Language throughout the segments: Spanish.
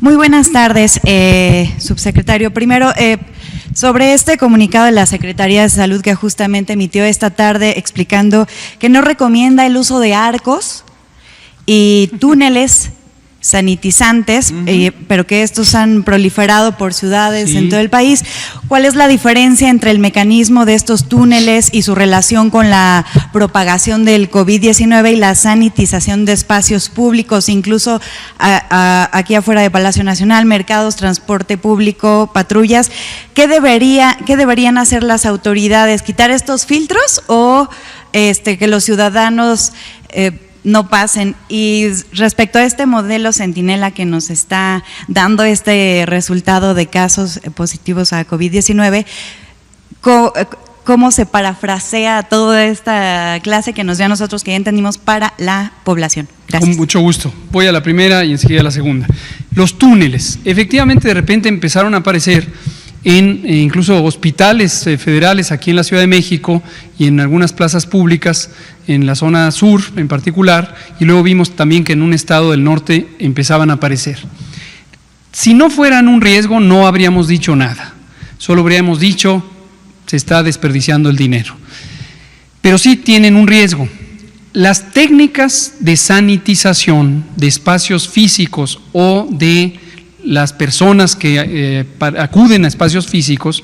Muy buenas tardes, subsecretario. Primero, sobre este comunicado de la Secretaría de Salud que justamente emitió esta tarde explicando que no recomienda el uso de arcos y túneles sanitizantes, pero que estos han proliferado por ciudades en todo el país. ¿Cuál es la diferencia entre el mecanismo de estos túneles y su relación con la propagación del COVID-19 y la sanitización de espacios públicos, incluso aquí afuera de Palacio Nacional, mercados, transporte público, patrullas? ¿Qué deberían hacer las autoridades? ¿Quitar estos filtros o que los ciudadanos no pasen? Y respecto a este modelo Centinela que nos está dando este resultado de casos positivos a COVID-19, ¿cómo se parafrasea toda esta clase que nos dio a nosotros, que ya entendimos, para la población? Gracias. Con mucho gusto. Voy a la primera y enseguida a la segunda. Los túneles, efectivamente de repente empezaron a aparecer en incluso hospitales federales aquí en la Ciudad de México y en algunas plazas públicas en la zona sur en particular, y luego vimos también que en un estado del norte empezaban a aparecer. Si no fueran un riesgo no habríamos dicho nada, solo habríamos dicho se está desperdiciando el dinero, pero sí tienen un riesgo. Las técnicas de sanitización de espacios físicos o de las personas que acuden a espacios físicos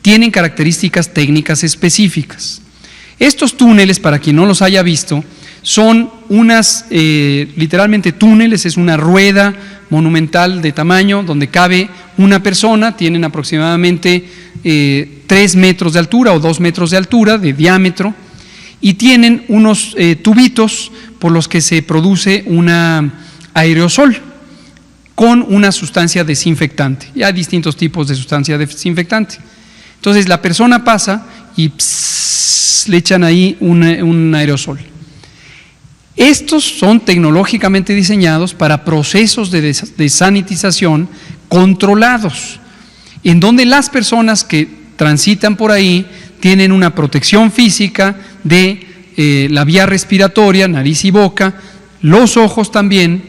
tienen características técnicas específicas. Estos túneles, para quien no los haya visto, son unas, literalmente túneles, es una rueda monumental de tamaño donde cabe una persona, tienen aproximadamente 3 metros de altura o 2 metros de altura de diámetro y tienen unos tubitos por los que se produce una aerosol con una sustancia desinfectante. Ya hay distintos tipos de sustancia desinfectante. Entonces la persona pasa y le echan ahí un aerosol. Estos son tecnológicamente diseñados para procesos de sanitización controlados, en donde las personas que transitan por ahí tienen una protección física de la vía respiratoria, nariz y boca, los ojos también,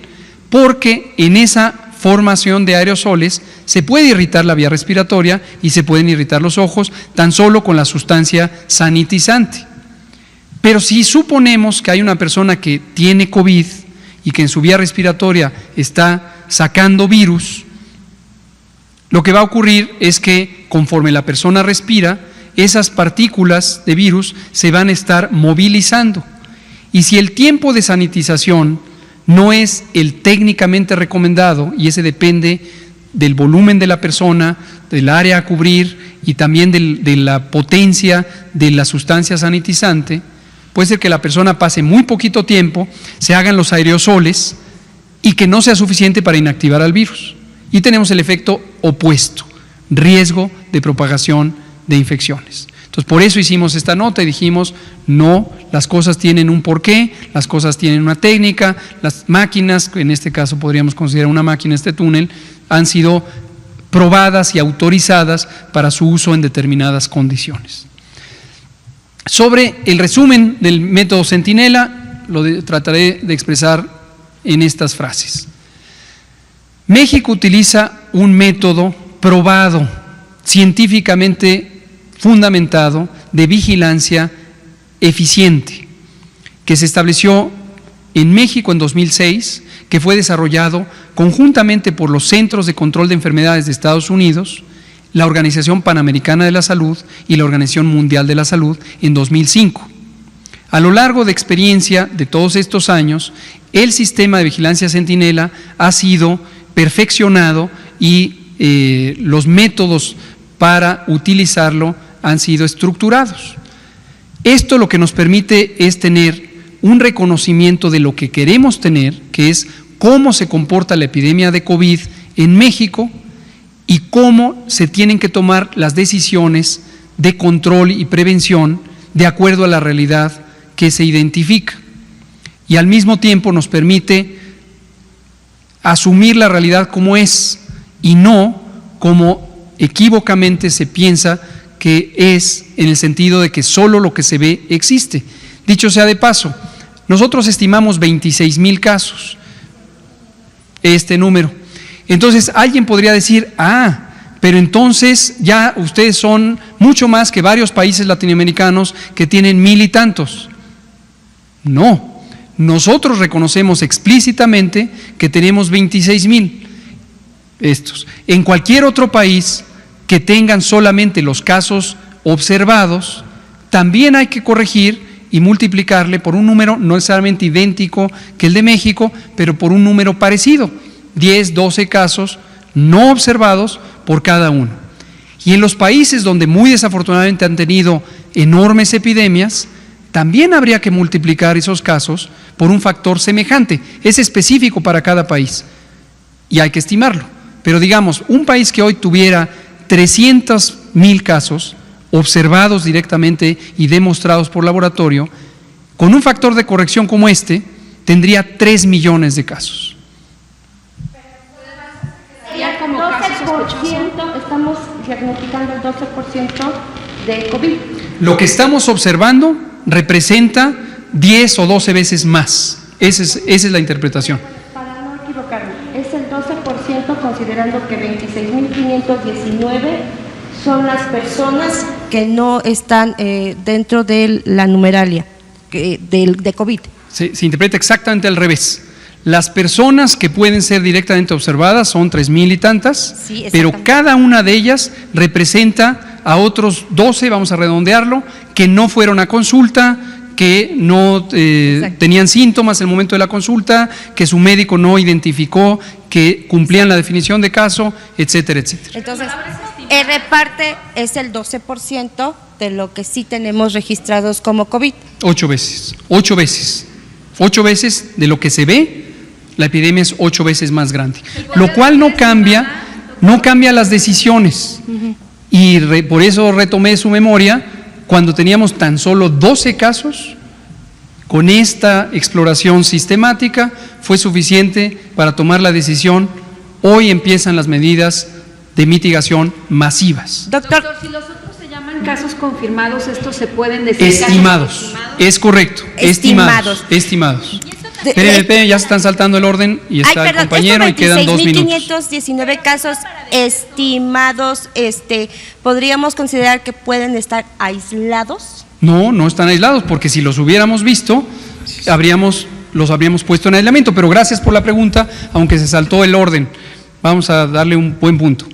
porque en esa formación de aerosoles se puede irritar la vía respiratoria y se pueden irritar los ojos tan solo con la sustancia sanitizante. Pero si suponemos que hay una persona que tiene COVID y que en su vía respiratoria está sacando virus, lo que va a ocurrir es que conforme la persona respira, esas partículas de virus se van a estar movilizando. Y si el tiempo de sanitización no es el técnicamente recomendado, y ese depende del volumen de la persona, del área a cubrir y también de la potencia de la sustancia sanitizante, puede ser que la persona pase muy poquito tiempo, se hagan los aerosoles y que no sea suficiente para inactivar al virus. Y tenemos el efecto opuesto, riesgo de propagación de infecciones. Entonces, por eso hicimos esta nota y dijimos, no, las cosas tienen un porqué, las cosas tienen una técnica, las máquinas, en este caso podríamos considerar una máquina este túnel, han sido probadas y autorizadas para su uso en determinadas condiciones. Sobre el resumen del método Centinela, trataré de expresar en estas frases. México utiliza un método probado, científicamente fundamentado, de vigilancia eficiente, que se estableció en México en 2006, que fue desarrollado conjuntamente por los Centros de Control de Enfermedades de Estados Unidos, la Organización Panamericana de la Salud y la Organización Mundial de la Salud en 2005. A lo largo de experiencia de todos estos años, el sistema de vigilancia Centinela ha sido perfeccionado y los métodos para utilizarlo han sido estructurados. Esto lo que nos permite es tener un reconocimiento de lo que queremos tener, que es cómo se comporta la epidemia de COVID en México y cómo se tienen que tomar las decisiones de control y prevención de acuerdo a la realidad que se identifica. Y al mismo tiempo nos permite asumir la realidad como es y no como equívocamente se piensa que es, en el sentido de que solo lo que se ve existe. Dicho sea de paso, nosotros estimamos 26,000 casos, este número. Entonces alguien podría decir, pero entonces ya ustedes son mucho más que varios países latinoamericanos que tienen 1000 y tantos. No, nosotros reconocemos explícitamente que tenemos 26,000 estos. En cualquier otro país que tengan solamente los casos observados, también hay que corregir y multiplicarle por un número no necesariamente idéntico que el de México, pero por un número parecido, 10, 12 casos no observados por cada uno. Y en los países donde muy desafortunadamente han tenido enormes epidemias, también habría que multiplicar esos casos por un factor semejante, es específico para cada país y hay que estimarlo. Pero digamos, un país que hoy tuviera 300,000 casos observados directamente y demostrados por laboratorio, con un factor de corrección como este, tendría 3 millones de casos. Ya como 12% estamos diagnosticando el 12% de COVID. Lo que estamos observando representa 10 o 12 veces más. Esa es la interpretación. Para no equivocarme, es el 12% considerando que 26,519 son las personas que no están dentro de la numeralia de COVID. Se interpreta exactamente al revés. Las personas que pueden ser directamente observadas son 3,000 y tantas, sí, pero cada una de ellas representa a otros 12, vamos a redondearlo, que no fueron a consulta, que no tenían síntomas en el momento de la consulta, que su médico no identificó, que cumplían la definición de caso, etcétera, etcétera. Entonces, el reparte es el 12% de lo que sí tenemos registrados como COVID. 8 veces de lo que se ve, la epidemia es 8 veces más grande, lo cual no cambia las decisiones. Y por eso retomé su memoria, cuando teníamos tan solo 12 casos, con esta exploración sistemática fue suficiente para tomar la decisión. Hoy empiezan las medidas de mitigación masivas. Doctor, si los otros se llaman casos confirmados, estos se pueden decir estimados. Es correcto, estimados. Espérenme, ya se están saltando el orden y está el compañero y quedan 2 minutos. 519 casos estimados, ¿podríamos considerar que pueden estar aislados? No están aislados, porque si los hubiéramos visto, los habríamos puesto en aislamiento, pero gracias por la pregunta, aunque se saltó el orden. Vamos a darle un buen punto.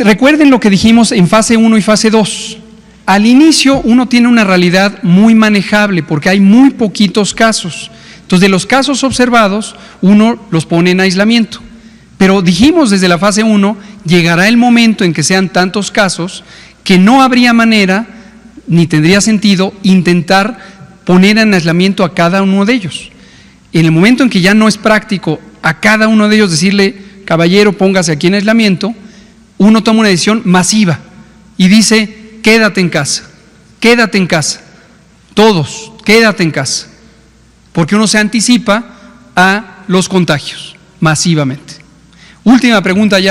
Recuerden lo que dijimos en fase 1 y fase 2. Al inicio uno tiene una realidad muy manejable porque hay muy poquitos casos. Entonces, de los casos observados, uno los pone en aislamiento. Pero dijimos desde la fase 1, llegará el momento en que sean tantos casos que no habría manera, ni tendría sentido, intentar poner en aislamiento a cada uno de ellos. En el momento en que ya no es práctico a cada uno de ellos decirle, caballero, póngase aquí en aislamiento, uno toma una decisión masiva y dice, quédate en casa, todos, quédate en casa, porque uno se anticipa a los contagios masivamente. Última pregunta ya.